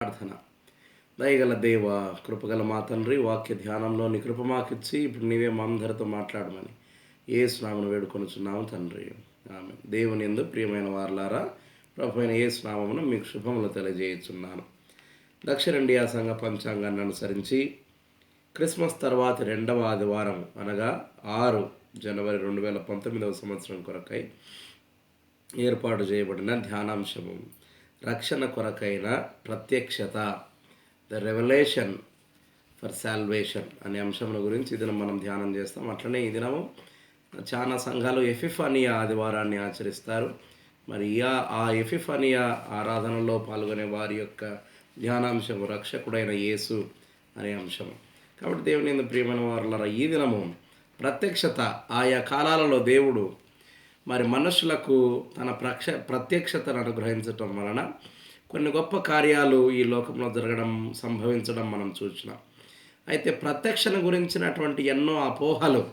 ప్రార్థన. దయగల దేవ, కృపగల మా తండ్రి, వాక్య ధ్యానంలో నీ కృప మాకిచ్చి ఇప్పుడు నీవే మా అందరితో మాట్లాడమని యేసు నామమున వేడుకొనుచున్నాము తండ్రి. ఆమె దేవుని యందు ప్రియమైన వారలారా, ప్రభు అయిన యేసు నామమున మీకు శుభములు తెలియజేయుచున్నాను. దక్షిణ ఇండియా సంఘ పంచాంగాన్ని అనుసరించి క్రిస్మస్ తర్వాతి రెండవ ఆదివారం అనగా 6 జనవరి 2019 సంవత్సరం కొరకై ఏర్పాటు చేయబడిన ధ్యానాంశము రక్షణ కొరకైన ప్రత్యక్షత, ద రెవల్యూషన్ ఫర్ సాల్వేషన్ అనే అంశం గురించి ఈ దినం మనం ధ్యానం చేస్తాం. అట్లనే ఈ దినము చాలా సంఘాలు ఎపిఫానియా ఆదివారాన్ని ఆచరిస్తారు. మరి ఆ ఎపిఫానియా ఆరాధనలో పాల్గొనే వారి యొక్క ధ్యానాంశము రక్షకుడైన యేసు అనే అంశము. కాబట్టి దేవుని యందు ప్రియమైన వారలారా, ఈ దినము ప్రత్యక్షత, ఆయా కాలాలలో దేవుడు మరి మనుషులకు తన ప్రత్యక్షతను అనుగ్రహించటం వలన కొన్ని గొప్ప కార్యాలు ఈ లోకంలో జరగడం, సంభవించడం మనం చూసినాం. అయితే ప్రత్యక్షణ గురించినటువంటి ఎన్నో అపోహలు,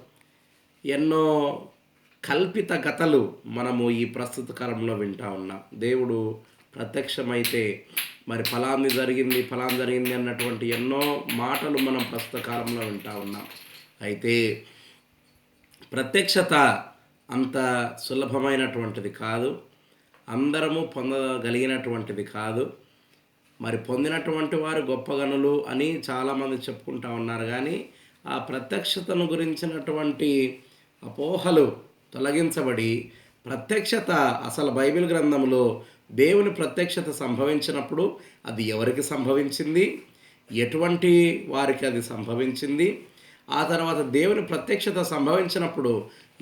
ఎన్నో కల్పిత కథలు మనము ఈ ప్రస్తుత కాలంలో వింటూ ఉన్నాం. దేవుడు ప్రత్యక్షమైతే మరి ఫలాంది జరిగింది అన్నటువంటి ఎన్నో మాటలు మనం ప్రస్తుత కాలంలో వింటూ ఉన్నాం. అయితే ప్రత్యక్షత అంత సులభమైనటువంటిది కాదు, అందరము పొందగలిగినటువంటిది కాదు. మరి పొందినటువంటి వారు గొప్ప గనులు అని చాలామంది చెప్పుకుంటూ ఉన్నారు. కానీ ఆ ప్రత్యక్షతను గురించినటువంటి అపోహలు తొలగించబడి ప్రత్యక్షత అసలు బైబిల్ గ్రంథంలో దేవుని ప్రత్యక్షత సంభవించినప్పుడు అది ఎవరికి సంభవించింది, ఎటువంటి వారికి అది సంభవించింది, ఆ తర్వాత దేవుని ప్రత్యక్షత సంభవించినప్పుడు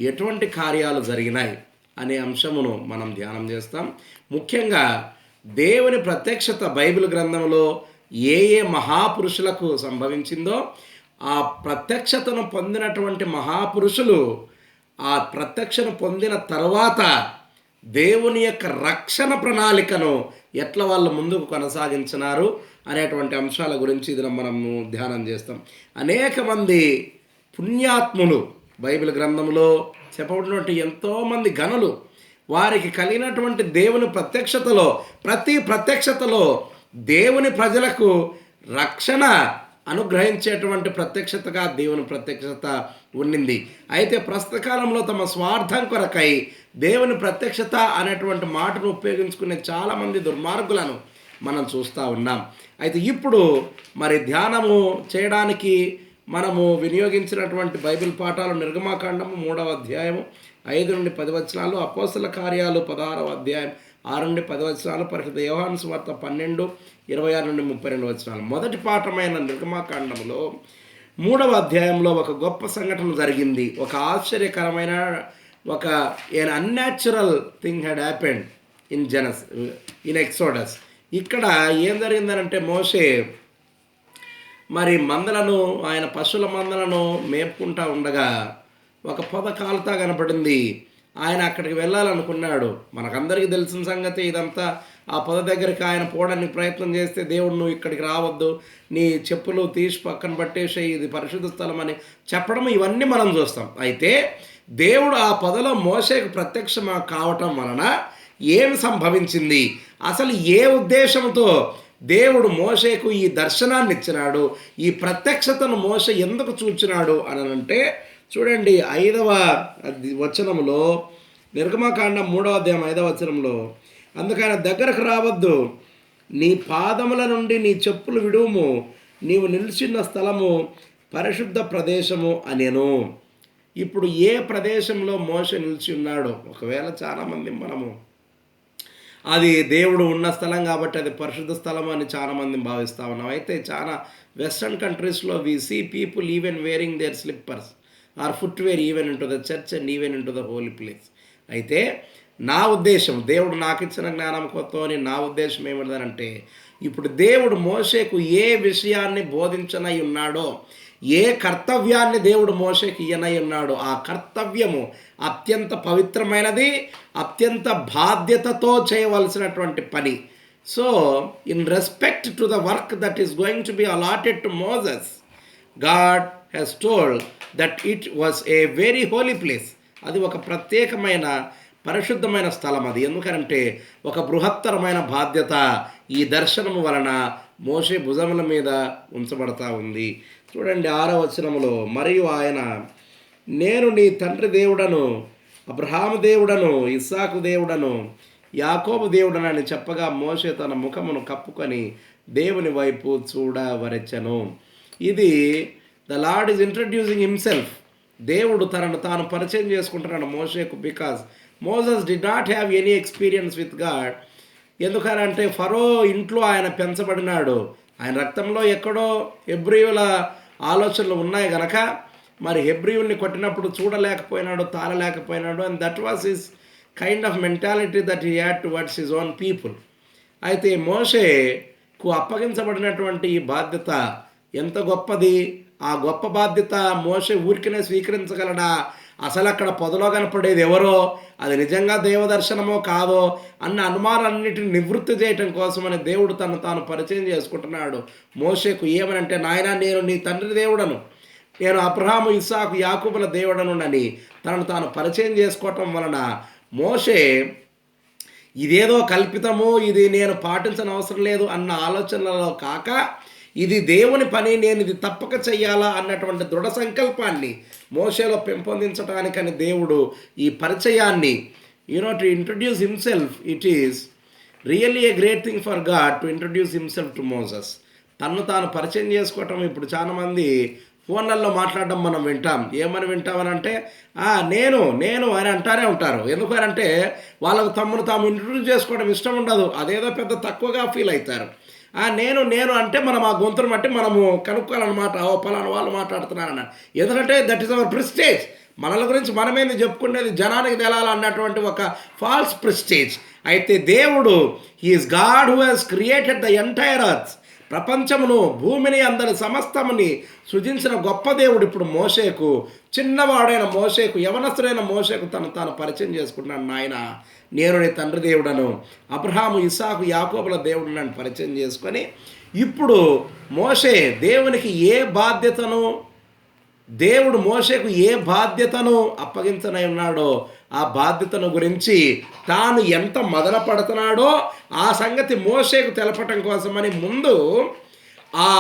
ఎటువంటి కార్యాలు జరిగినాయి అనే అంశమును మనం ధ్యానం చేస్తాం. ముఖ్యంగా దేవుని ప్రత్యక్షత బైబిల్ గ్రంథంలో ఏ మహాపురుషులకు సంభవించిందో ఆ ప్రత్యక్షతను పొందినటువంటి మహాపురుషులు ఆ ప్రత్యక్షను పొందిన తర్వాత దేవుని యొక్క రక్షణ ప్రణాళికను ఎట్లా వాళ్ళు ముందుకు కొనసాగించినారు అనేటువంటి అంశాల గురించి ఇది మనము ధ్యానం చేస్తాం. అనేక మంది పుణ్యాత్ములు బైబిల్ గ్రంథంలో చెప్పబడినటువంటి ఎంతోమంది గనులు, వారికి కలిగినటువంటి దేవుని ప్రత్యక్షతలో, ప్రతి ప్రత్యక్షతలో దేవుని ప్రజలకు రక్షణ అనుగ్రహించేటువంటి ప్రత్యక్షతగా దేవుని ప్రత్యక్షత ఉండింది. అయితే ప్రస్తుత కాలంలో తమ స్వార్థం కొరకై దేవుని ప్రత్యక్షత అనేటువంటి మాటను ఉపయోగించుకునే చాలామంది దుర్మార్గులను మనం చూస్తూ ఉన్నాం. అయితే ఇప్పుడు మరి ధ్యానము చేయడానికి మనము వినియోగించినటువంటి బైబిల్ పాఠాలు నిర్గమాకాండము 3వ అధ్యాయము 5 నుండి 10 వచనాలు, అపోస్తల కార్యాలు 16వ అధ్యాయం 6 నుండి 10 వచనాలు, పరిశుద్ధ యోహాను సువార్త 12, 26 నుండి 32 వచనాలు. మొదటి పాఠమైన నిర్గమాకాండములో 3వ అధ్యాయంలో ఒక గొప్ప సంఘటన జరిగింది. ఒక ఆశ్చర్యకరమైన ఒక unnatural thing had happened in Exodus. ఇక్కడ ఏం జరిగిందనంటే, మోషే మరి మందలను, ఆయన పశువుల మందలను మేపుకుంటూ ఉండగా ఒక పొద కాలుతా కనపడింది. ఆయన అక్కడికి వెళ్ళాలనుకున్నాడు. మనకందరికీ తెలిసిన సంగతి ఇదంతా. ఆ పొద దగ్గరికి ఆయన పోవడానికి ప్రయత్నం చేస్తే దేవుడు నువ్వు ఇక్కడికి రావద్దు, నీ చెప్పులు తీసి పక్కన పట్టేసి ఇది పరిశుద్ధ స్థలం అని చెప్పడం, ఇవన్నీ మనం చూస్తాం. అయితే దేవుడు ఆ పొదలో మోషేకు ప్రత్యక్షం కావటం వలన ఏమి సంభవించింది, అసలు ఏ ఉద్దేశంతో దేవుడు మోషేకు ఈ దర్శనాన్ని ఇచ్చినాడు, ఈ ప్రత్యక్షతను మోషే ఎందుకు చూచినాడు అని అంటే, చూడండి 5వ వచనంలో, నిర్గమకాండం 3వ అధ్యాయం 5వ వచనంలో, అందుకని దగ్గరకు రావద్దు, నీ పాదముల నుండి నీ చెప్పులు విడువుము, నీవు నిలిచిన స్థలము పరిశుద్ధ ప్రదేశము అనేను. ఇప్పుడు ఏ ప్రదేశంలో మోషే నిలిచి ఉన్నాడో, ఒకవేళ చాలామంది మనము అది దేవుడు ఉన్న స్థలం కాబట్టి అది పరిశుద్ధ స్థలం అని చాలామంది భావిస్తూ ఉన్నాం. అయితే చాలా వెస్ట్రన్ కంట్రీస్లో we see people even wearing their slippers or footwear even into the church and even into the holy place. అయితే నా ఉద్దేశం, దేవుడు నాకు ఇచ్చిన జ్ఞానం కొత్తని నా ఉద్దేశం ఏమిటంటే, ఇప్పుడు దేవుడు మోషేకు ఏ విషయాన్ని బోధించనై ఉన్నాడో, ఏ కర్తవ్యాన్ని దేవుడు మోషేకి ఇయ్యనై ఉన్నాడో, ఆ కర్తవ్యము అత్యంత పవిత్రమైనది, అత్యంత బాధ్యతతో చేయవలసినటువంటి పని. So in respect to the work that is going to be allotted to Moses, God has told that it was a very holy place. అది ఒక ప్రత్యేకమైన పరిశుద్ధమైన స్థలం అది. ఎందుకంటే ఒక బృహత్తరమైన బాధ్యత ఈ దర్శనము వలన మోషే భుజముల మీద ఉంచబడతా ఉంది. చూడండి 6వ వచనములో, మరియు ఆయన, నేను నీ తండ్రి దేవుడను, అబ్రహాము దేవుడను, ఇస్సాకు దేవుడను, యాకోబు దేవుడను అని చెప్పగా మోషే తన ముఖమును కప్పుకొని దేవుని వైపు చూడవరచెను. ఇది the lord is introducing himself. దేవుడు తనను తాను పరిచయం చేసుకుంటున్నాడు మోషేకు. Because Moses did not have any experience with God. ఎందుకనంటే ఫరో ఇంట్లో ఆయన పెంచబడినాడు. ఆయన రక్తంలో ఎక్కడో హెబ్రీయుల ఆలోచనలు ఉన్నాయి గనక మరి హెబ్రీయుల్ని కొట్టినప్పుడు చూడలేకపోయినాడు, తాళలేకపోయినాడు. And that was his kind of mentality that he had towards his own people. అయితే మోషేకు అప్పగించబడినటువంటి ఈ బాధ్యత ఎంత గొప్పది. ఆ గొప్ప బాధ్యత మోషే ఊరికనే స్వీకరించగలడా? అసలు అక్కడ పొదలో కనపడేది ఎవరో, అది నిజంగా దేవదర్శనమో కాదో అన్న అనుమానాలన్నిటిని నివృత్తి చేయటం కోసమని దేవుడు తను తాను పరిచయం చేసుకుంటున్నాడు మోషేకు. ఏమనంటే, నాయనా, నేను నీ తండ్రి దేవుడను, నేను అబ్రహాము, ఇస్సాకు, యాకోబుల దేవుడను అని తనను తాను పరిచయం చేసుకోవటం వలన మోషే ఇదేదో కల్పితము, ఇది నేను పాటించని అవసరం లేదు అన్న ఆలోచనలలో కాక, ఇది దేవుని పని, నేను ఇది తప్పక చెయ్యాలా అన్నటువంటి దృఢ సంకల్పాన్ని మోషేలో పెంపొందించడానికని దేవుడు ఈ పరిచయాన్ని, to introduce himself, it is really a great thing for God to introduce himself to Moses. తన్ను తాను పరిచయం చేసుకోవటం ఇప్పుడు చాలామంది ఫోన్లలో మాట్లాడడం మనం వింటాం. ఏమని వింటామనంటే, నేను నేను అని అంటారే ఉంటారు. ఎందుకనంటే వాళ్ళకు తమ్మును తాము ఇంట్రడ్యూస్ చేసుకోవడం ఇష్టం ఉండదు. అదేదో పెద్ద తక్కువగా ఫీల్ అవుతారు. నేను నేను అంటే మనం ఆ గొంతును బట్టి మనము కనుక్కోవాలన్నమాట. పలానా వాళ్ళు మాట్లాడుతున్నారన్న. ఎందుకంటే దట్ ఈస్ అవర్ ప్రెస్టేజ్. మనల గురించి మనమేంది చెప్పుకునేది, జనానికి తెలాలన్నటువంటి ఒక ఫాల్స్ ప్రెస్టేజ్. అయితే దేవుడు, he is God who has created the entire earth, ప్రపంచమును, భూమిని, అందరి సమస్తముని సృజించిన గొప్ప దేవుడు ఇప్పుడు మోషేకు, చిన్నవాడైన మోషేకు, యవనస్తుడైన మోషేకు తాను పరిచయం చేసుకుంటున్నాను. నాయన, నేను నీ తండ్రి దేవుడను, అబ్రహాము, ఇస్సాకు, యాకోబుల దేవుడు నన్ను పరిచయం చేసుకొని, ఇప్పుడు మోషే దేవునికి దేవుడు మోషేకు ఏ బాధ్యతను అప్పగించనై ఉన్నాడో ఆ బాధ్యతను గురించి తాను ఎంత మదన పడుతున్నాడో ఆ సంగతి మోషేకు తెలపటం కోసమని ముందు ఆ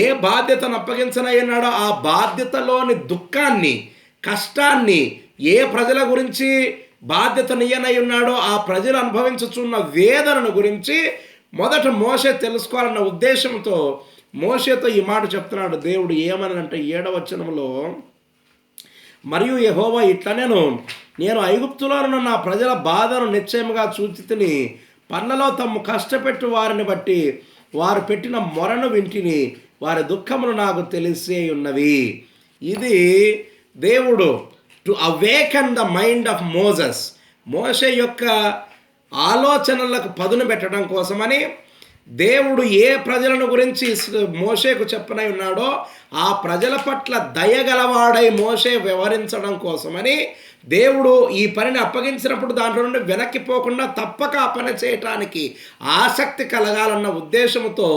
ఏ బాధ్యతను అప్పగించనై ఉన్నాడో ఆ బాధ్యతలోని దుఃఖాన్ని, కష్టాన్ని, ఏ ప్రజల గురించి బాధ్యతనియనై ఉన్నాడో ఆ ప్రజలు అనుభవించుచున్న వేదనను గురించి మొదట మోషే తెలుసుకోవాలన్న ఉద్దేశంతో మోషేతో ఈ మాట చెప్తున్నాడు దేవుడు. ఏమనంటే 7వ వచనంలో, మరియు యెహోవా ఇట్లా, నేను ఐగుప్తులోనున్న నా ప్రజల బాధను నిశ్చయముగా చూచితిని, పన్లలో తమ్ము కష్టపెట్టు వారిని బట్టి వారు పెట్టిన మొరను వింటిని, వారి దుఃఖములు నాకు తెలిసే ఉన్నవి. ఇది దేవుడు to awaken the mind of Moses, మోషే యొక్క ఆలోచనలకు పదును పెట్టడం కోసమని దేవుడు ఏ ప్రజలను గురించి మోషేకు చెప్పనై ఉన్నాడో ఆ ప్రజల పట్ల దయగలవాడై మోషే వ్యవహరించడం కోసమని దేవుడు ఈ పనిని అప్పగించినప్పుడు దాంట్లో నుండి వెనక్కిపోకుండా తప్పక ఆ పని చేయటానికి ఆసక్తి కలగాలన్న ఉద్దేశంతో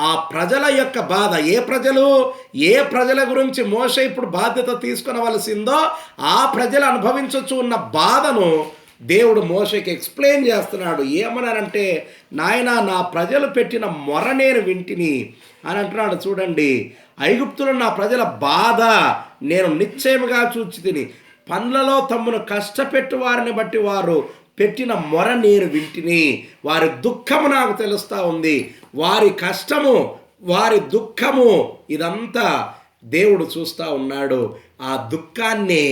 ఆ ప్రజల యొక్క బాధ, ఏ ప్రజల గురించి మోషే ఇప్పుడు బాధ్యత తీసుకునవలసిందో ఆ ప్రజలు అనుభవించచ్చు ఉన్న బాధను దేవుడు మోషేకి ఎక్స్ప్లెయిన్ చేస్తున్నాడు. ఏమన్నారంటే, నాయనా, నా ప్రజలు పెట్టిన మొర నేను వింటిని అని అంటున్నాడు. చూడండి, ఐగుప్తులో నా ప్రజల బాధ నేను నిశ్చయముగా చూచితిని, పనులలో తమ్మును కష్టపెట్టు వారిని బట్టి వారు పెట్టిన మొర నేను వింటిని, వారి దుఃఖము నాకు తెలుస్తూ ఉంది, వారి కష్టము, వారి దుఃఖము ఇదంతా దేవుడు చూస్తూ ఉన్నాడు. ఆ దుఃఖాన్నే,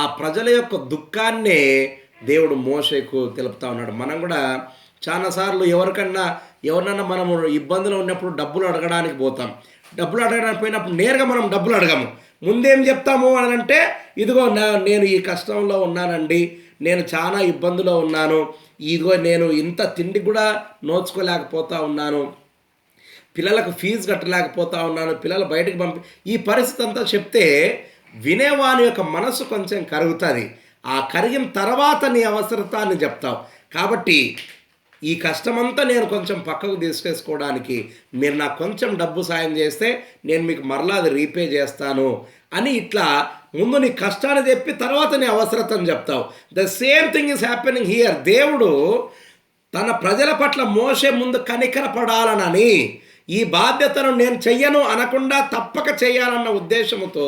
ఆ ప్రజల యొక్క దుఃఖాన్నే దేవుడు మోషేకు తెలుపుతా ఉన్నాడు. మనం కూడా చాలాసార్లు ఎవరినన్నా మనము ఇబ్బందులు ఉన్నప్పుడు డబ్బులు అడగడానికి పోతాం. డబ్బులు అడగడానికి పోయినప్పుడు నేరుగా మనం డబ్బులు అడగము. ముందేం చెప్తాము అని అంటే, ఇదిగో నేను ఈ కష్టంలో ఉన్నానండి, నేను చాలా ఇబ్బందులో ఉన్నాను, ఇదిగో నేను ఇంత తిండి కూడా నోచుకోలేకపోతా ఉన్నాను, పిల్లలకు ఫీజు కట్టలేకపోతా ఉన్నాను, పిల్లలు బయటకు ఈ పరిస్థితి అంతా చెప్తే వినేవాని యొక్క మనసు కొంచెం కరుగుతుంది. ఆ కరిగిన తర్వాత నీ అవసరతాన్ని చెప్తావు. కాబట్టి ఈ కష్టమంతా నేను కొంచెం పక్కకు తీసుకేసుకోవడానికి మీరు నాకు కొంచెం డబ్బు సాయం చేస్తే నేను మీకు మరలా అది రీపే చేస్తాను అని ఇట్లా ముందు నీ కష్టాన్ని చెప్పి తర్వాత నీ అవసరతను చెప్తావు. The same thing is happening here. దేవుడు తన ప్రజల పట్ల మోషే ముందు కనికరపడాలనని, ఈ బాధ్యతను నేను చెయ్యను అనకుండా తప్పక చేయాలన్న ఉద్దేశంతో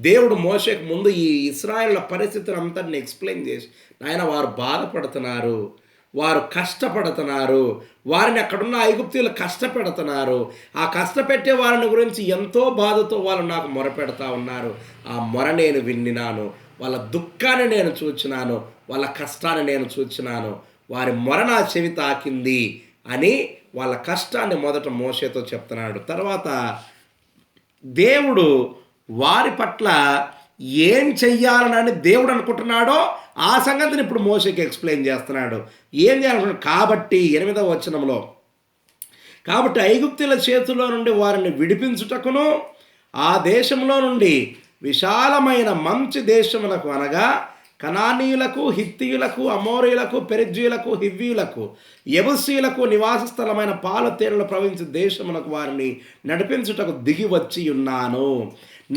దేవుడు మోషేకు ముందు ఈ ఇశ్రాయేళ్ల పరిస్థితిని అంతటిని ఎక్స్ప్లెయిన్ చేసి, నాయన వారు బాధపడుతున్నారు, వారు కష్టపడుతున్నారు, వారిని అక్కడున్న ఐగుప్తీయులు కష్టపెడుతున్నారు, ఆ కష్టపెట్టే వారిని గురించి ఎంతో బాధతో వాళ్ళు నాకు మొరపెడతా ఉన్నారు. ఆ మొర నేను విన్నాను, వాళ్ళ దుఃఖాన్ని నేను చూచినాను, వాళ్ళ కష్టాన్ని నేను చూచినాను, వారి మొర నా చెవి తాకింది అని వాళ్ళ కష్టాన్ని మొదట మోషేతో చెప్తున్నాడు. తర్వాత దేవుడు వారి పట్ల ఏం చెయ్యాలని దేవుడు అనుకుంటున్నాడో ఆ సంగతిని ఇప్పుడు మోషేకి ఎక్స్ప్లెయిన్ చేస్తున్నాడు. ఏం చేయాలనుకుంటున్నాడు కాబట్టి 8వ వచనంలో, కాబట్టి ఐగుప్తుల చేతుల్లో నుండి వారిని విడిపించుటకును ఆ దేశంలో నుండి విశాలమైన మంచి దేశములకు అనగా కనానీయులకు, హిత్తీయులకు, అమోరీయులకు, పెరిజ్జీయులకు, హివ్వీయులకు, యెబూసీయులకు నివాస స్థలమైన పాలు తేనెలు ప్రవహించే దేశమునకు వారిని నడిపించుటకు దిగి వచ్చి ఉన్నాను.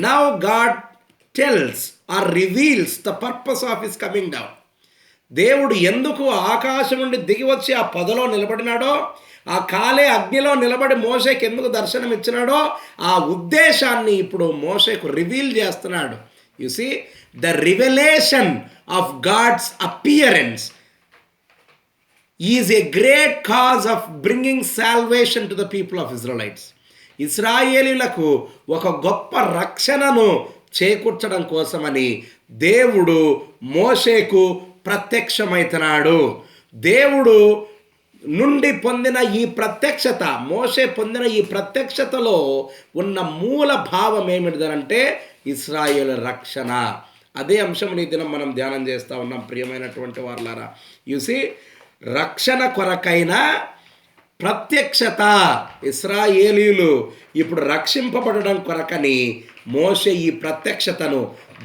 Now God tells or reveals the purpose of his coming down. దేవుడు ఎందుకు ఆకాశం నుండి దిగి వచ్చి ఆ పొదలో నిలబడినాడో, ఆ కాలే అగ్నిలో నిలబడి మోషేకి ఎందుకు దర్శనం ఇచ్చినాడో ఆ ఉద్దేశాన్ని ఇప్పుడు మోషేకు రివీల్ చేస్తున్నాడు. You see, the revelation of God's appearance is a great cause of bringing salvation to the people of Israelites. ఇశ్రాయేలీలకు ఒక గొప్ప రక్షణను చేకూర్చడం కోసమని దేవుడు మోషేకు ప్రత్యక్షమవుతున్నాడు. దేవుడు నుండి పొందిన ఈ ప్రత్యక్షత, మోషే పొందిన ఈ ప్రత్యక్షతలో ఉన్న మూల భావం ఏమిటిదనంటే ఇశ్రాయేలు రక్షణ. అదే అంశం ఈ దినం మనం ధ్యానం చేస్తూ ఉన్నాం ప్రియమైనటువంటి వారులారా. యూసి, రక్షణ కొరకైన ప్రత్యక్షత, ఇశ్రాయేలీయులు ఇప్పుడు రక్షింపబడడం కొరకని మోషే ఈ ప్రత్యక్షతను,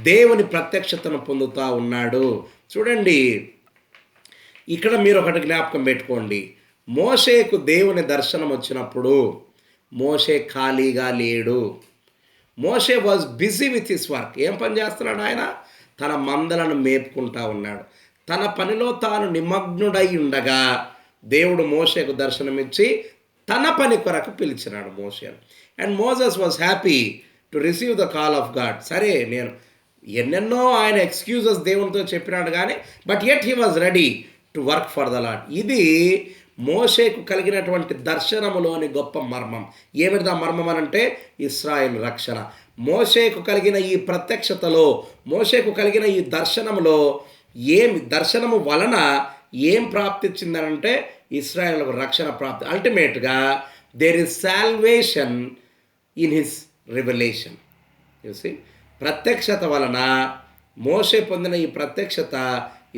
దేవుని ప్రత్యక్షతను పొందుతూ ఉన్నాడు. చూడండి, ఇక్కడ మీరు ఒకటి జ్ఞాపకం పెట్టుకోండి. మోషేకు దేవుని దర్శనం వచ్చినప్పుడు మోషే ఖాళీగా లేడు. మోషే was busy with his work. ఏం పని చేస్తున్నాడు ఆయన? తన మందలను మేపుకుంటా ఉన్నాడు. తన పనిలో తాను నిమగ్నుడై ఉండగా దేవుడు మోషేకు దర్శనమిచ్చి తన పని కొరకు పిలిచినాడు మోషేను. And Moses was happy to receive the call of God. సరే, నేను ఎన్నెన్నో ఆయన ఎక్స్క్యూజెస్ దేవునితో చెప్పినాడు కానీ, but yet he was ready to work for the lord. ఇది మోషేకు కలిగినటువంటి దర్శనములోని గొప్ప మర్మం. ఏమిటిదా మర్మం అనంటే ఇశ్రాయేలు రక్షణ. మోషేకు కలిగిన ఈ ప్రత్యక్షతలో, మోషేకు కలిగిన ఈ దర్శనములో దర్శనము వలన ఏం ప్రాప్తించిందనంటే ఇశ్రాయేలుకు రక్షణ ప్రాప్తి. అల్టిమేట్గా there is salvation in his revelation. చూసి, ప్రత్యక్షత వలన మోషే పొందిన ఈ ప్రత్యక్షత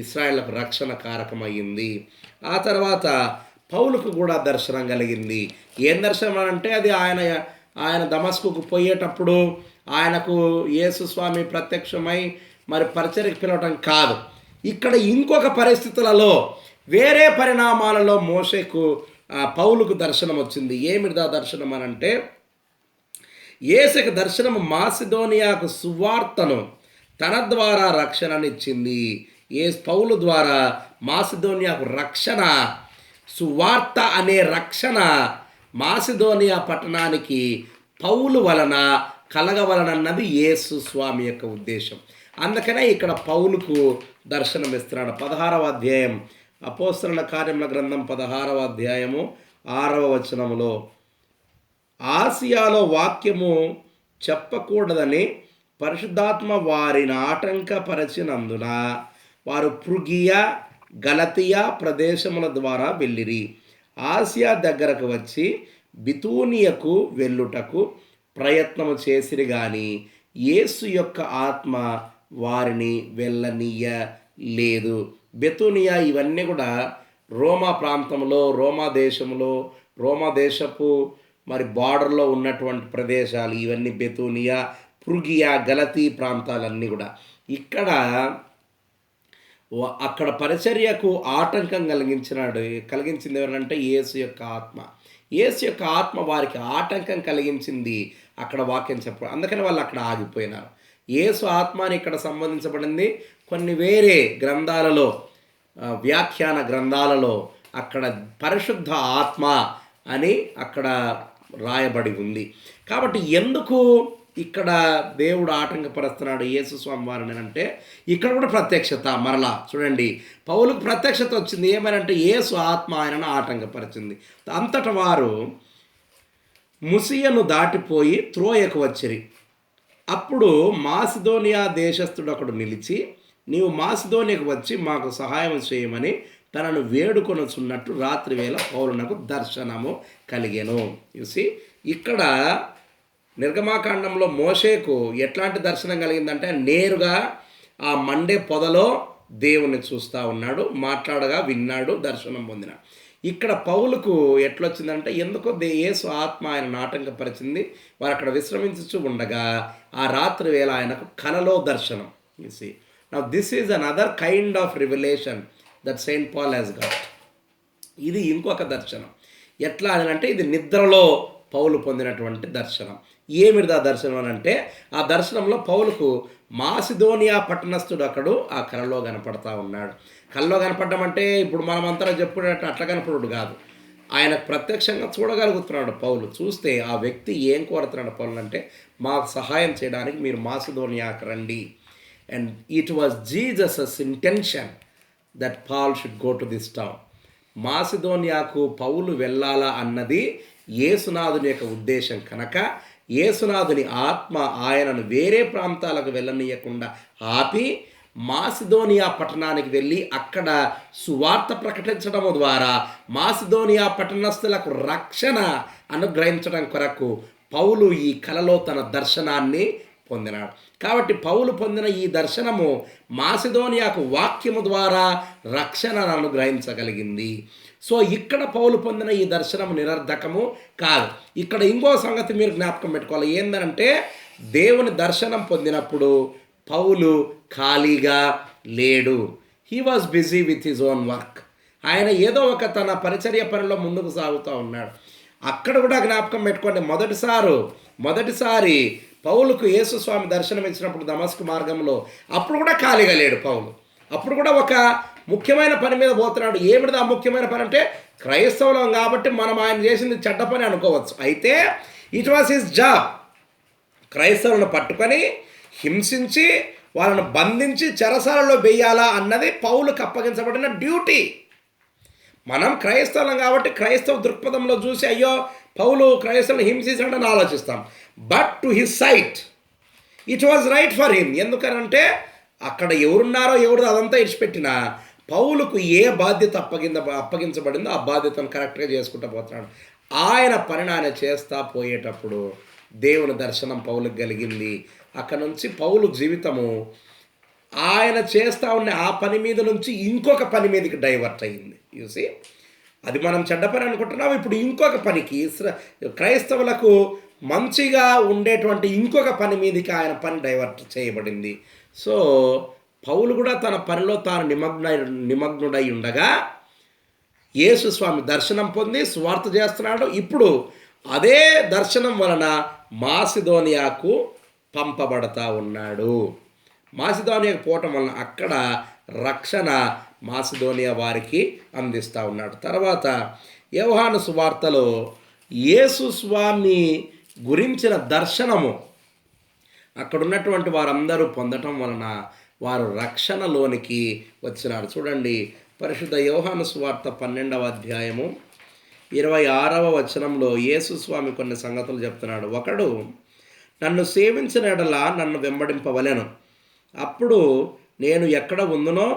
ఇశ్రాయేలుకు రక్షణ కారకమయ్యింది. ఆ తర్వాత పౌలుకు కూడా దర్శనం కలిగింది. ఏం దర్శనం అంటే అది ఆయన దమస్కుకు పోయేటప్పుడు ఆయనకు యేసు స్వామి ప్రత్యక్షమై మరి పరిచర్యకు పిలవటం కాదు. ఇక్కడ ఇంకొక పరిస్థితులలో, వేరే పరిణామాలలో పౌలుకు దర్శనం వచ్చింది. ఏమిటిదా దర్శనం అనంటే, యేసుకు దర్శనం మాసిదోనియాకు సువార్తను తన ద్వారా రక్షణనిచ్చింది. పౌలు ద్వారా మాసిదోనియాకు రక్షణ, సువార్త అనే రక్షణ మాసిదోనియా పట్టణానికి పౌలు వలన కలగవలనన్నది యేసు స్వామి యొక్క ఉద్దేశం. అందుకనే ఇక్కడ పౌలుకు దర్శనం ఇస్తున్నాడు. 16వ అధ్యాయం, అపోస్తలుల కార్యముల గ్రంథం 16వ అధ్యాయము 6వ వచనములో, ఆసియాలో వాక్యము చెప్పకూడదని పరిశుద్ధాత్మ వారిని ఆటంకపరచినందున వారు ఫ్రుగియా, గలతియా ప్రదేశముల ద్వారా వెళ్ళిరి. ఆసియా దగ్గరకు వచ్చి బితూనియకు వెళ్ళుటకు ప్రయత్నము చేసిరి గాని యేసు యొక్క ఆత్మ వారిని వెళ్ళనీయలేదు. బెతూనియా ఇవన్నీ కూడా రోమా ప్రాంతంలో, రోమా దేశపు మరి బార్డర్లో ఉన్నటువంటి ప్రదేశాలు. ఇవన్నీ బెతూనియా, ఫ్రుగియా, గలతీ ప్రాంతాలన్నీ కూడా. అక్కడ పరిచర్యకు ఆటంకం కలిగించింది ఎవరంటే యేసు యొక్క ఆత్మ. యేసు యొక్క ఆత్మ వారికి ఆటంకం కలిగించింది అక్కడ వాక్యం చెప్పడం. అందుకని వాళ్ళు అక్కడ ఆగిపోయినారు. యేసు ఆత్మని ఇక్కడ సంబంధించబడింది కొన్ని వేరే గ్రంథాలలో, వ్యాఖ్యాన గ్రంథాలలో అక్కడ పరిశుద్ధ ఆత్మ అని అక్కడ రాయబడి ఉంది. కాబట్టి ఎందుకు ఇక్కడ దేవుడు ఆటంకపరుస్తున్నాడు యేసు స్వామి వారిని అంటే, ఇక్కడ కూడా ప్రత్యక్షత మరలా చూడండి, పౌలుకు ప్రత్యక్షత వచ్చింది. ఏమనంటే యేసు ఆత్మ ఆయనను ఆటంకపరిచింది. అంతట వారు ముసియను దాటిపోయి త్రోయకు వచ్చిరి. అప్పుడు మాసిదోనియా దేశస్థుడు ఒకడు నిలిచి, నీవు మాసిదోనియాకు వచ్చి మాకు సహాయం చేయమని తనను వేడుకొనుచున్నట్టు రాత్రి వేళ పౌలునకు దర్శనము కలిగెను. చూసి ఇక్కడ నిర్గమాకాండంలో మోషేకు ఎట్లాంటి దర్శనం కలిగిందంటే, నేరుగా ఆ మండే పొదలో దేవుని చూస్తూ ఉన్నాడు, మాట్లాడగా విన్నాడు, దర్శనం పొందిన. ఇక్కడ పౌలుకు ఎట్లొచ్చిందంటే, ఎందుకో యేసు ఆత్మ ఆయన ఆటంకపరిచింది. వారు అక్కడ విశ్రమించుచు ఉండగా ఆ రాత్రి వేళ ఆయనకు కలలో దర్శనం. You see now this is another kind of revelation that Saint Paul has got. ఇది ఇంకొక దర్శనం. ఎట్లా అని అంటే, ఇది నిద్రలో పౌలు పొందినటువంటి దర్శనం. ఏమిటిది ఆ దర్శనం అని అంటే, ఆ దర్శనంలో పౌలుకు మాసిదోనియా పట్టణస్థుడు అక్కడు ఆ కలలో కనపడతా ఉన్నాడు. కల్లో కనపడడం అంటే ఇప్పుడు మనమంతా చెప్పుకున్నట్టు అట్లా కనపడు కాదు. ఆయన ప్రత్యక్షంగా చూడగలుగుతున్నాడు పౌలు. చూస్తే ఆ వ్యక్తి ఏం కోరుతున్నాడు పౌలు అంటే, మాకు సహాయం చేయడానికి మీరు మాసిదోనియాకు రండి. And it was Jesus intention that Paul should go to this town. మాసిదోనియాకు పౌలు వెళ్ళాలా అన్నది యేసునాథుని యొక్క ఉద్దేశం కనుక, యేసునాథుని ఆత్మ ఆయనను వేరే ప్రాంతాలకు వెళ్ళనీయకుండా ఆపి మాసిదోనియా పట్టణానికి వెళ్ళి అక్కడ సువార్త ప్రకటించడం ద్వారా మాసిదోనియా పట్టణస్థులకు రక్షణ అనుగ్రహించడం కొరకు పౌలు ఈ కలలో తన దర్శనాన్ని పొందినాడు. కాబట్టి పౌలు పొందిన ఈ దర్శనము మాసిదోనియాకు వాక్యము ద్వారా రక్షణను అనుగ్రహించగలిగింది. సో ఇక్కడ పౌలు పొందిన ఈ దర్శనము నిరర్ధకము కాదు. ఇక్కడ ఇంకో సంగతి మీరు జ్ఞాపకం పెట్టుకోవాలి. ఏంటంటే, దేవుని దర్శనం పొందినప్పుడు పౌలు ఖాళీగా లేడు. He was busy with his own work. ఆయన ఏదో ఒక తన పరిచర్య పనిలో ముందుకు సాగుతూ ఉన్నాడు. అక్కడ కూడా జ్ఞాపకం పెట్టుకోండి, మొదటిసారి పౌలుకు యేసుస్వామి దర్శనం ఇచ్చినప్పుడు దమస్కు మార్గంలో అప్పుడు కూడా ఖాళీగా లేడు పౌలు. అప్పుడు కూడా ఒక ముఖ్యమైన పని మీద పోతున్నాడు. ఏమిటిది ఆ ముఖ్యమైన పని అంటే, క్రైస్తవులం కాబట్టి మనం ఆయన చేసింది చెడ్డ పని అనుకోవచ్చు. అయితే ఇట్ వాస్ హిస్ జాబ్. క్రైస్తవులను పట్టుకొని హింసించి వాళ్ళను బంధించి చెరసాలలో వేయాలా అన్నది పౌలుకు అప్పగించబడిన డ్యూటీ. మనం క్రైస్తవులం కాబట్టి క్రైస్తవ దృక్పథంలో చూసి అయ్యో పౌలు క్రైస్తవులను హింసించాడని ఆలోచిస్తాం. But to his sight it was right for him. ఎందుకనంటే అక్కడ ఎవరున్నారో ఎవరు అదంతా ఇడిచిపెట్టినా పౌలుకు ఏ బాధ్యత అప్పగించబడిందో ఆ బాధ్యతను కరెక్ట్గా చేసుకుంటూ పోతున్నాడు. ఆయన పనిని ఆయన చేస్తూ పోయేటప్పుడు దేవుని దర్శనం పౌలుకు కలిగింది. అక్కడ నుంచి పౌలు జీవితము ఆయన చేస్తూ ఉన్న ఆ పని మీద నుంచి ఇంకొక పని మీదకి డైవర్ట్ అయ్యింది. చూసి అది మనం చెడ్డ పని అనుకుంటున్నాం, ఇప్పుడు ఇంకొక పనికి క్రైస్తవులకు మంచిగా ఉండేటువంటి ఇంకొక పని మీదకి ఆయన పని డైవర్ట్ చేయబడింది. సో పౌలు కూడా తన పనిలో తాను నిమగ్నుడై ఉండగా యేసు స్వామి దర్శనం పొంది సువార్త చేస్తున్నాడు. ఇప్పుడు అదే దర్శనం వలన మాసిదోనియాకు పంపబడతా ఉన్నాడు. మాసిదోనియాకు పోవటం వలన అక్కడ రక్షణ మాసిదోనియా వారికి అందిస్తూ ఉన్నాడు. తర్వాత యోహాను సువార్తలో యేసు స్వామి గురించిన దర్శనము అక్కడ ఉన్నటువంటి వారందరూ పొందటం వలన వారు రక్షణలోనికి వచ్చినారు. చూడండి, పరిశుద్ధ యోహాను సువార్త 12వ అధ్యాయము 26వ వచనంలో యేసు స్వామి కొన్ని సంగతులు చెప్తున్నాడు. ఒకడు నన్ను సేవించిన ఎడల నన్ను వెంబడింపవలెను. అప్పుడు నేను ఎక్కడ ఉందునో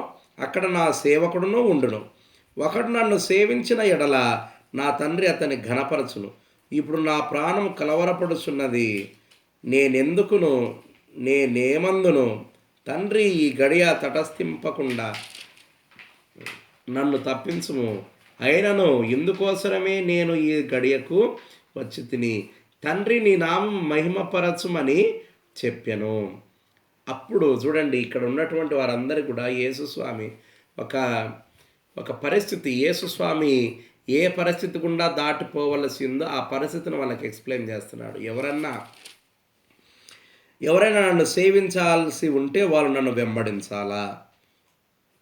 అక్కడ నా సేవకుడును ఉండును. ఒకడు నన్ను సేవించిన ఎడల నా తండ్రి అతని ఘనపరచును. ఇప్పుడు నా ప్రాణం కలవరపడుచున్నది, నేనేమందును? తండ్రి, ఈ గడియ తటస్థింపకుండా నన్ను తప్పించుము. అయినను ఇందుకోసమే నేను ఈ గడియకు వచ్చి తిని, తండ్రి నీ నామం మహిమపరచుమని చెప్పాను. అప్పుడు చూడండి, ఇక్కడ ఉన్నటువంటి వారందరికీ కూడా యేసుస్వామి ఒక పరిస్థితి, యేసుస్వామి ఏ పరిస్థితి గుండా దాటిపోవలసిందో ఆ పరిస్థితిని వాళ్ళకి ఎక్స్ప్లెయిన్ చేస్తున్నాడు. ఎవరైనా నన్ను సేవించాల్సి ఉంటే వాళ్ళు నన్ను వెంబడించాలా.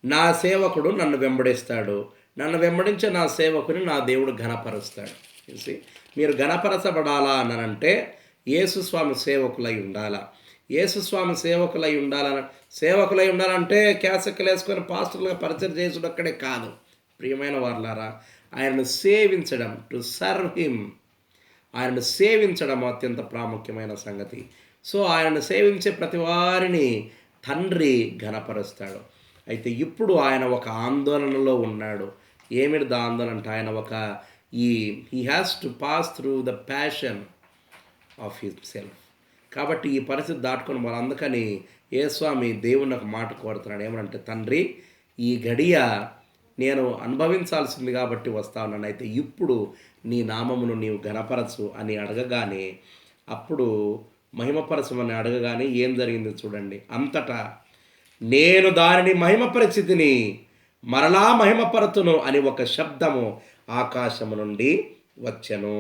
నా సేవకుడు నన్ను వెంబడిస్తాడు, నన్ను వెంబడించే నా సేవకుని నా దేవుడు ఘనపరుస్తాడు. చూసి మీరు ఘనపరచబడాలా అనంటే యేసుస్వామి సేవకులై ఉండాలా. యేసుస్వామి సేవకులై ఉండాలంటే క్యాసెక్కలు వేసుకొని పాస్టర్లుగా పరిచయం చేసుడు అక్కడే కాదు. ప్రియమైన వారులారా, ఆయనను సేవించడం, టు సర్వ్ హిమ్, ఆయనను సేవించడం అత్యంత ప్రాముఖ్యమైన సంగతి. సో ఆయనను సేవించే ప్రతి వారిని తండ్రి ఘనపరుస్తాడు. అయితే ఇప్పుడు ఆయన ఒక ఆందోళనలో ఉన్నాడు. ఏమిటి ఆందోళన అంటే ఆయన he has to pass through the passion of himself. కాబట్టి ఈ పరిస్థితి దాటుకొని మరి అందుకని యేసుస్వామి దేవుని ఒక మాట కోరుతున్నాడు. ఏమంటే, తండ్రి, ఈ గడియ నేను అనుభవించాల్సింది కాబట్టి వస్తా ఉన్నాను. అయితే ఇప్పుడు నీ నామమును నీవు ఘనపరచు అని అడగగానే, అప్పుడు మహిమపరచమని అడగగానే ఏం జరిగింది చూడండి. అంతటా నేను దానిని మహిమపరిచితిని, మరలా మహిమపరతును అని ఒక శబ్దము ఆకాశము నుండి వచ్చెను.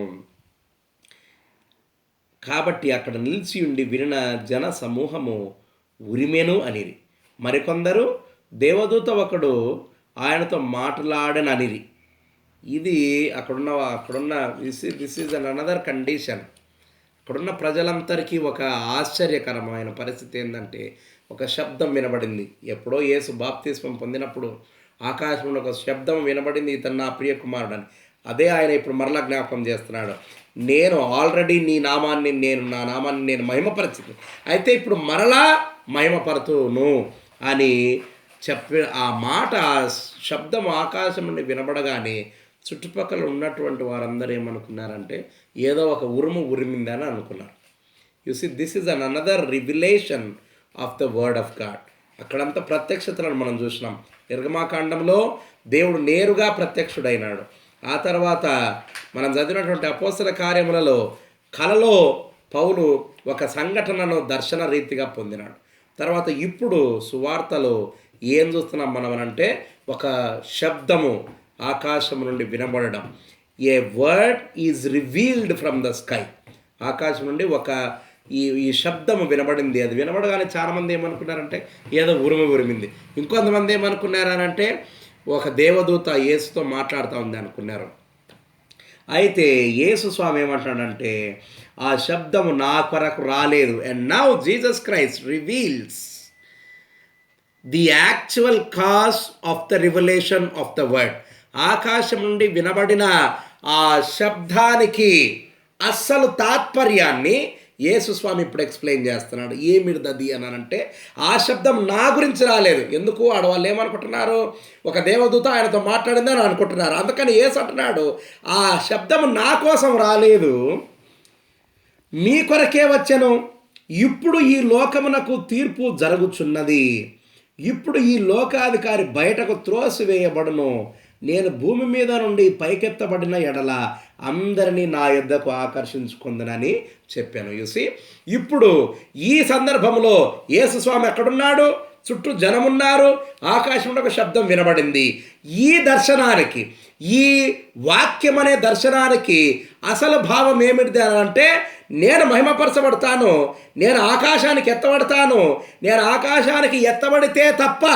కాబట్టి అక్కడ నిలిచి ఉండి వినిన జన సమూహము ఉరిమెను అనిరి. మరికొందరు దేవదూత ఒకడు ఆయనతో మాట్లాడననిరి. ఇది అక్కడున్న this is an another condition. అక్కడున్న ప్రజలందరికీ ఒక ఆశ్చర్యకరమైన పరిస్థితి ఏంటంటే, ఒక శబ్దం వినబడింది. ఎప్పుడో యేసు బాప్తిస్మం పొందినప్పుడు ఆకాశంలో ఒక శబ్దం వినబడింది, ఇతను నా ప్రియ కుమారుడు అని. అదే ఆయన ఇప్పుడు మరలా జ్ఞాపకం చేస్తున్నాడు. నేను ఆల్రెడీ నా నామాన్ని నేను మహిమపరచు, అయితే ఇప్పుడు మరలా మహిమపరతును అని చెప్పి ఆ మాట, శబ్దం ఆకాశం నుండి వినబడగానే చుట్టుపక్కల ఉన్నటువంటి వారందరూ ఏమనుకున్నారంటే, ఏదో ఒక ఉరిమిందని అనుకున్నారు. You see, this is an another revelation of the word of God. అక్కడంతా ప్రత్యక్షతలను మనం చూసినాం. నిర్గమాకాండంలో దేవుడు నేరుగా ప్రత్యక్షుడైనాడు. ఆ తర్వాత మనం చదివినటువంటి అపోస్తల కార్యములలో కలలో పౌలు ఒక సంఘటనను దర్శన రీతిగా పొందినాడు. తర్వాత ఇప్పుడు సువార్తలో ఏం చూస్తున్నాం మనం అంటే, ఒక శబ్దము ఆకాశం నుండి వినబడడం. A word is revealed from the sky. ఆకాశం నుండి ఈ శబ్దము వినబడింది. అది వినబడగానే చాలామంది ఏమనుకున్నారంటే ఏదో ఉరిమింది. ఇంకొంతమంది ఏమనుకున్నారనంటే ఒక దేవదూత యేసుతో మాట్లాడుతూ ఉంది అనుకున్నారు. అయితే యేసు స్వామి ఏమంటాడంటే, ఆ శబ్దము నా కొరకు రాలేదు. And now Jesus Christ reveals the actual cause of the revelation of the word. ఆకాశం నుండి వినబడిన ఆ శబ్దానికి అస్సలు తాత్పర్యాన్ని యేసుస్వామి ఇప్పుడు ఎక్స్ప్లెయిన్ చేస్తున్నాడు. ఏమిటిది అని అంటే, ఆ శబ్దం నా గురించి రాలేదు. ఎందుకు ఆడవాళ్ళు ఏమనుకుంటున్నారు, ఒక దేవదూత ఆయనతో మాట్లాడిందని అనుకుంటున్నారు. అందుకని యేసు అంటున్నాడు, ఆ శబ్దం నా కోసం రాలేదు, మీ కొరకే వచ్చెను. ఇప్పుడు ఈ లోకమునకు తీర్పు జరుగుచున్నది. ఇప్పుడు ఈ లోకాధికారి బయటకు త్రోసివేయబడును. నేను భూమి మీద నుండి పైకెత్తబడిన ఎడల అందరినీ నా యొద్దకు ఆకర్షించుకుందనని చెప్పాను. యూసి, ఇప్పుడు ఈ సందర్భంలో యేసుస్వామి ఎక్కడున్నాడు? చుట్టూ జనమున్నారు. ఆకాశంలో ఒక శబ్దం వినబడింది. ఈ దర్శనానికి, ఈ వాక్యం అనే దర్శనానికి అసలు భావం ఏమిటిది అని అంటే, నేను మహిమపరచబడతాను, నేను ఆకాశానికి ఎత్తబడతాను, నేను ఆకాశానికి ఎత్తబడితే తప్ప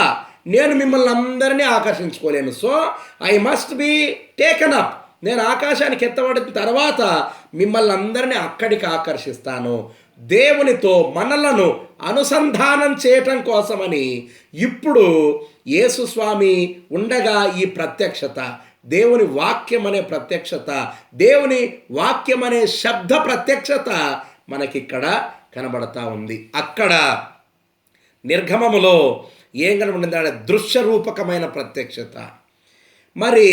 నేను మిమ్మల్ని అందరినీ ఆకర్షించుకోలేను. So I must be taken up. నేను ఆకాశానికి ఎత్తబడిన తర్వాత మిమ్మల్ని అందరినీ అక్కడికి ఆకర్షిస్తాను. దేవునితో మనలను అనుసంధానం చేయటం కోసమని ఇప్పుడు యేసుస్వామి ఉండగా ఈ ప్రత్యక్షత, దేవుని వాక్యం అనే ప్రత్యక్షత, దేవుని వాక్యం అనే శబ్ద ప్రత్యక్షత మనకిక్కడ కనబడతా ఉంది. అక్కడ నిర్గమములో ఏం కనబడిందంటే దృశ్య రూపకమైన ప్రత్యక్షత. మరి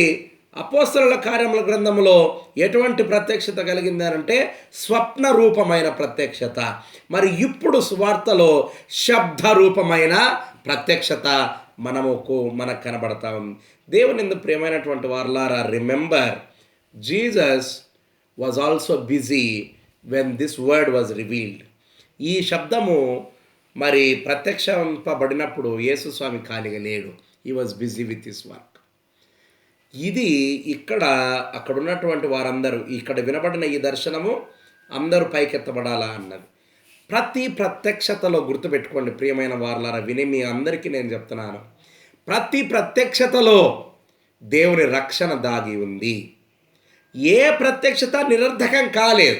అపోస్తలుల కార్యముల గ్రంథంలో ఎటువంటి ప్రత్యక్షత కలిగిందనంటే స్వప్న రూపమైన ప్రత్యక్షత. మరి ఇప్పుడు సువార్తలో శబ్ద రూపమైన ప్రత్యక్షత మనకు కనబడతా ఉంది. దేవుని యందు ప్రియమైనటువంటి వారలారా, remember Jesus was also busy when this word was revealed. ఈ శబ్దము మరి ప్రత్యక్షింపబడినప్పుడు యేసుస్వామి ఖాళీగా లేడు. He was busy with his work. ఇది అక్కడ ఉన్నటువంటి వారందరూ, ఇక్కడ వినబడిన ఈ దర్శనము అందరూ పైకెత్తబడాలా అన్నది. ప్రతి ప్రత్యక్షతలో గుర్తుపెట్టుకోండి ప్రియమైన వారలారా, విని మీ అందరికీ నేను చెప్తున్నాను, ప్రతి ప్రత్యక్షతలో దేవుని రక్షణ దాగి ఉంది. ఏ ప్రత్యక్షత నిరర్ధకం కాలేదు.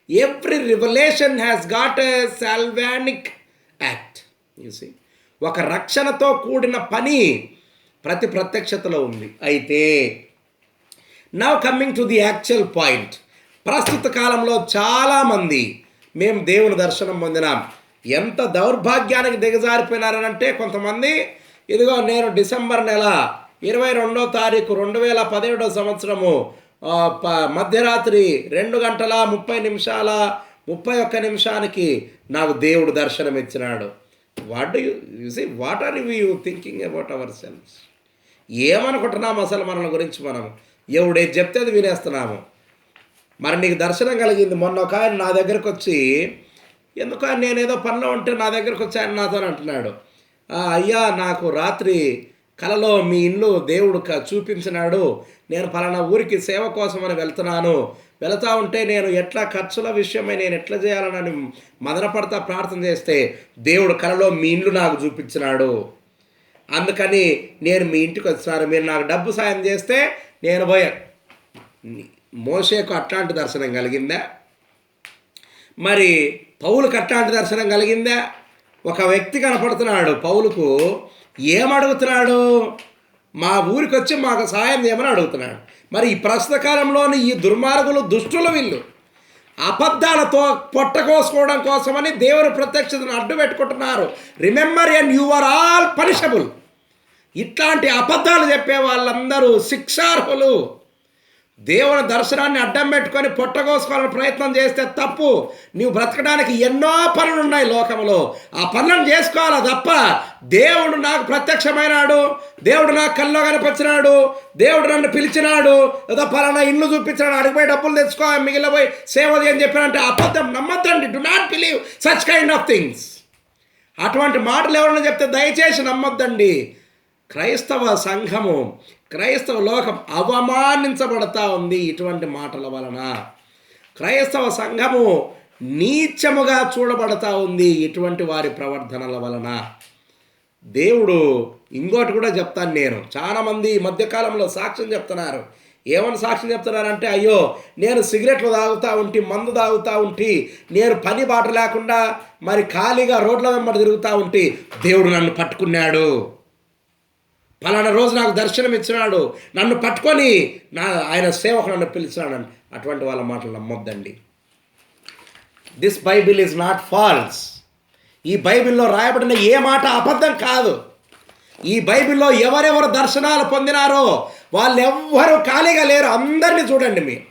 Every revelation has got a salvific act. చూసి ఒక రక్షణతో కూడిన పని ప్రతి ప్రత్యక్షతలో ఉంది. అయితే now coming to the actual point, ప్రస్తుత కాలంలో చాలామంది మేము దేవుని దర్శనం పొందినాం. ఎంత దౌర్భాగ్యానికి దిగజారిపోయినారనంటే, కొంతమంది ఇదిగో నేను డిసెంబర్ నెల 22వ తారీఖు 2017 సంవత్సరము మధ్యరాత్రి 2:30 నాకు దేవుడు దర్శనం ఇచ్చినాడు. What are you thinking about our selves? ఏమనుకుంటున్నాము అసలు మన గురించి? మనం ఎవడేది చెప్తే అది వినేస్తున్నాము. మరి నీకు దర్శనం కలిగింది. మొన్న ఒక ఆయన నా దగ్గరకు వచ్చి, ఎందుకు నేనేదో పనిలో ఉంటే నా దగ్గరకు వచ్చి ఆయన నాతో అంటున్నాడు, అయ్యా నాకు రాత్రి కలలో మీ ఇల్లు దేవుడు చూపించినాడు, నేను పలానా ఊరికి సేవ కోసమని వెళ్తా ఉంటే నేను ఎట్లా ఖర్చుల విషయమై నేను ఎట్లా చేయాలని మదనపడతా ప్రార్థన చేస్తే దేవుడు కలలో మీ ఇల్లు నాకు చూపించినాడు, అందుకని నేను మీ ఇంటికి వచ్చినాను, మీరు నాకు డబ్బు సాయం చేస్తే నేను పోయా. మోషేకు అట్లాంటి దర్శనం కలిగిందా? మరి పౌలుకు అట్లాంటి దర్శనం కలిగిందా? ఒక వ్యక్తి కనపడుతున్నాడు పౌలుకు, ఏమడుగుతున్నాడు? మా ఊరికి వచ్చి మాకు సాయం చేయమని అడుగుతున్నాడు. మరి ఈ ప్రస్తుత కాలంలోని ఈ దుర్మార్గులు, దుష్టులు, వీళ్ళు అబద్ధాలతో పొట్టకోసుకోవడం కోసమని దేవుని ప్రత్యక్షతను అడ్డు పెట్టుకుంటున్నారు. Remember and you are all punishable. ఇట్లాంటి అబద్ధాలు చెప్పే వాళ్ళందరూ శిక్షార్హులు. దేవుని దర్శనాన్ని అడ్డం పెట్టుకొని పొట్టకోసుకోవాలని ప్రయత్నం చేస్తే తప్పు. నీవు బ్రతకడానికి ఎన్నో పనులు ఉన్నాయి లోకంలో, ఆ పనులను చేసుకోవాలా తప్ప దేవుడు నాకు ప్రత్యక్షమైనాడు, దేవుడు నాకు కల్లో కనిపించినాడు, దేవుడు నన్ను పిలిచినాడు, ఏదో పలానా ఇల్లు చూపించినాడు, అడిగిపోయి డబ్బులు తెచ్చుకో మిగిలిపోయి సేవ చేయని చెప్పానంటే అబద్ధం. నమ్మద్దండి. Do not believe such kind of things. అటువంటి మాటలు ఎవరైనా చెప్తే దయచేసి నమ్మొద్దండి. క్రైస్తవ సంఘము, క్రైస్తవ లోకం అవమానించబడతా ఉంది ఇటువంటి మాటల వలన. క్రైస్తవ సంఘము నీచముగా చూడబడతా ఉంది ఇటువంటి వారి ప్రవర్తనల వలన. దేవుడు ఇంకోటి కూడా చెప్తాను నేను, చాలామంది ఈ మధ్యకాలంలో సాక్ష్యం చెప్తున్నారు. ఏమని సాక్ష్యం చెప్తున్నారంటే, అయ్యో నేను సిగరెట్లు తాగుతూ ఉంటే, మందు తాగుతూ ఉంటే, నేను పని బాట లేకుండా మరి ఖాళీగా రోడ్ల వెంబడి తిరుగుతూ ఉంటే దేవుడు నన్ను పట్టుకున్నాడు, పలానా రోజు నాకు దర్శనం ఇచ్చినాడు, నన్ను పట్టుకొని ఆయన సేవకు నన్ను పిలిచినాడు. అటువంటి వాళ్ళ మాటలు నమ్మొద్దండి. This Bible is not false. ఈ బైబిల్లో రాయబడిన ఏ మాట అబద్ధం కాదు. ఈ బైబిల్లో ఎవరెవరు దర్శనాలు పొందినారో వాళ్ళెవ్వరూ ఖాళీగా లేరు. అందరినీ చూడండి మీరు,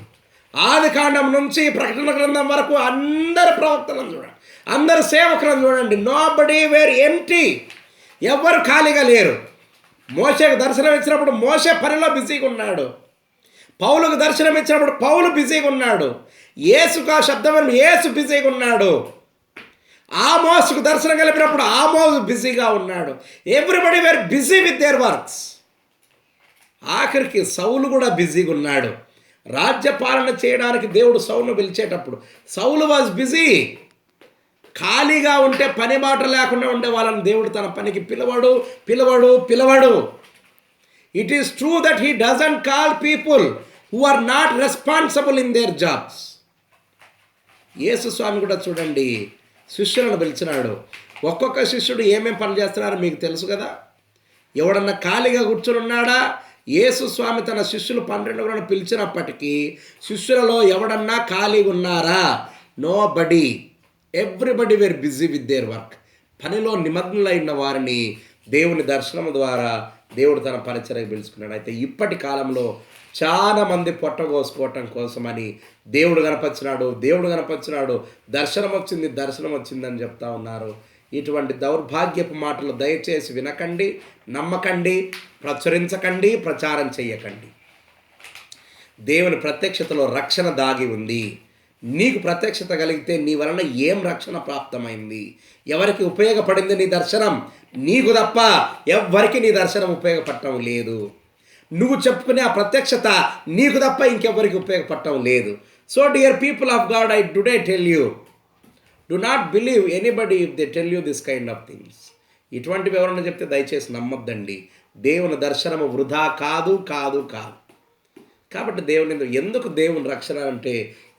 ఆదికాండం నుంచి ప్రకటన గ్రంథం వరకు అందరు ప్రవక్తలను చూడండి, అందరు సేవకులను చూడండి. Nobody were empty. ఎవ్వరు ఖాళీగా లేరు. మోషేకు దర్శనం ఇచ్చినప్పుడు మోషే పనిలో బిజీగా ఉన్నాడు. పౌలుకు దర్శనం ఇచ్చినప్పుడు పౌలు బిజీగా ఉన్నాడు. యేసుకు ఆ శబ్దం యేసు బిజీగా ఉన్నాడు. ఆమోసుకు దర్శనం కలిపినప్పుడు ఆమోసు బిజీగా ఉన్నాడు. Everybody were busy with their works. ఆఖరికి సౌలు కూడా బిజీగా ఉన్నాడు. రాజ్యపాలన చేయడానికి దేవుడు సౌలును పిలిచేటప్పుడు సౌలు వాజ్ బిజీ. ఖాళీగా ఉంటే పని మాట లేకుండా ఉండే వాళ్ళని దేవుడు తన పనికి పిలవడు. It is true that he doesn't call people who are not responsible in their jobs. యేసు స్వామి కూడా చూడండి శిష్యులను పిలిచినాడు. ఒక్కొక్క శిష్యుడు ఏమేం పని చేస్తున్నారో మీకు తెలుసు కదా. ఎవడన్నా ఖాళీగా కూర్చొని ఉన్నాడా? యేసు స్వామి తన శిష్యులు 12 పిలిచినప్పటికీ శిష్యులలో ఎవడన్నా ఖాళీగా ఉన్నారా? Nobody. Everybody were busy with their work. పనిలో నిమగ్నులైన వారిని దేవుని దర్శనం ద్వారా దేవుడు తన పరిచర్యకు పిలుచుకున్నాడు. అయితే ఇప్పటి కాలంలో చాలామంది పొట్టకోసుకోవటం కోసమని దేవుడు కనపరిచినాడు, దర్శనం వచ్చిందని చెప్తా ఉన్నారు. ఇటువంటి దౌర్భాగ్యపు మాటలు దయచేసి వినకండి, నమ్మకండి, ప్రచురించకండి, ప్రచారం చేయకండి. దేవుని ప్రత్యక్షతలో రక్షణ దాగి ఉంది. నీకు ప్రత్యక్షత కలిగితే నీ వలన ఏం రక్షణ ప్రాప్తమైంది? ఎవరికి ఉపయోగపడింది నీ దర్శనం? నీకు తప్ప ఎవ్వరికి నీ దర్శనం ఉపయోగపడటం లేదు. నువ్వు చెప్పుకునే ఆ ప్రత్యక్షత నీకు తప్ప ఇంకెవ్వరికి ఉపయోగపడటం లేదు. So dear people of God, I today tell you, do not believe anybody if they tell you this kind of things. ఇటువంటివి ఎవరన్నా చెప్తే దయచేసి నమ్మొద్దండి. దేవుని దర్శనము వృధా కాదు కాదు కాదు. కాబట్టి దేవుని ఎందుకు దేవుని రక్షణ అంటే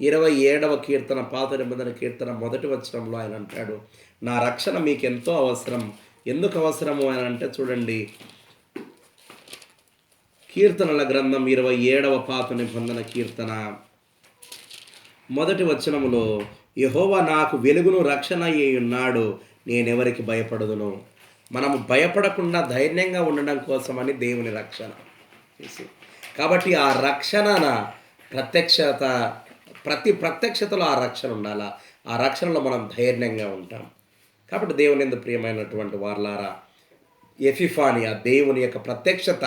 27వ కీర్తన పాత నిబంధన కీర్తన మొదటి వచనంలో ఆయన అంటాడు, నా రక్షణ మీకు ఎంతో అవసరం. ఎందుకు అవసరము అని అంటే చూడండి, కీర్తనల గ్రంథం 27వ పాత నిబంధన కీర్తన మొదటి వచనములో, యెహోవా నాకు వెలుగును రక్షణ అయి ఉన్నాడు, నేనెవరికి భయపడదును. మనము భయపడకుండా ధైర్యంగా ఉండడం కోసమని దేవుని రక్షణ చేసి, కాబట్టి ఆ రక్షణ ప్రత్యక్షత, ప్రతి ప్రత్యక్షతలో ఆ రక్షణ ఉండాలా. ఆ రక్షణలో మనం ధైర్యంగా ఉంటాం. కాబట్టి దేవుని యందు ప్రియమైనటువంటి వారలారా, ఎఫిఫానియా దేవుని యొక్క ప్రత్యక్షత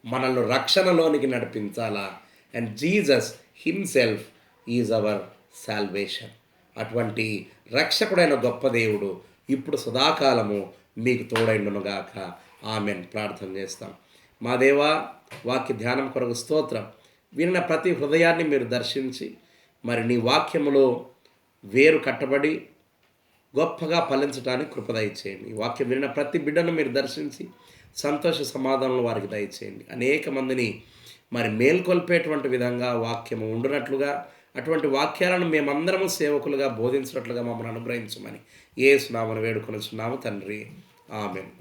మనల్ని రక్షణలోనికి నడిపించాలా. And Jesus himself is our salvation. అటువంటి రక్షకుడైన గొప్ప దేవుడు ఇప్పుడు సదాకాలము మీకు తోడైండునుగాక. ఆమెన్. ప్రార్థన చేస్తాం. మా దేవా, వాక్య ధ్యానం కొరకు స్తోత్రం. విన్న ప్రతి హృదయాన్ని మీరు దర్శించి మరి నీ వాక్యములో వేరు కట్టబడి గొప్పగా ఫలించడానికి కృప దయచేయండి. ఈ వాక్యం విన్న ప్రతి బిడ్డను మీరు దర్శించి సంతోష సమాధానాలు వారికి దయచేయండి. అనేక మందిని మరి మేల్కొల్పేటువంటి విధంగా వాక్యము ఉండునట్లుగా, అటువంటి వాక్యాలను మేమందరము సేవకులుగా బోధించినట్లుగా మమ్మల్ని అనుగ్రహించమని యేసు నామమున వేడుకొనుచున్నాము తండ్రి. ఆమేన్.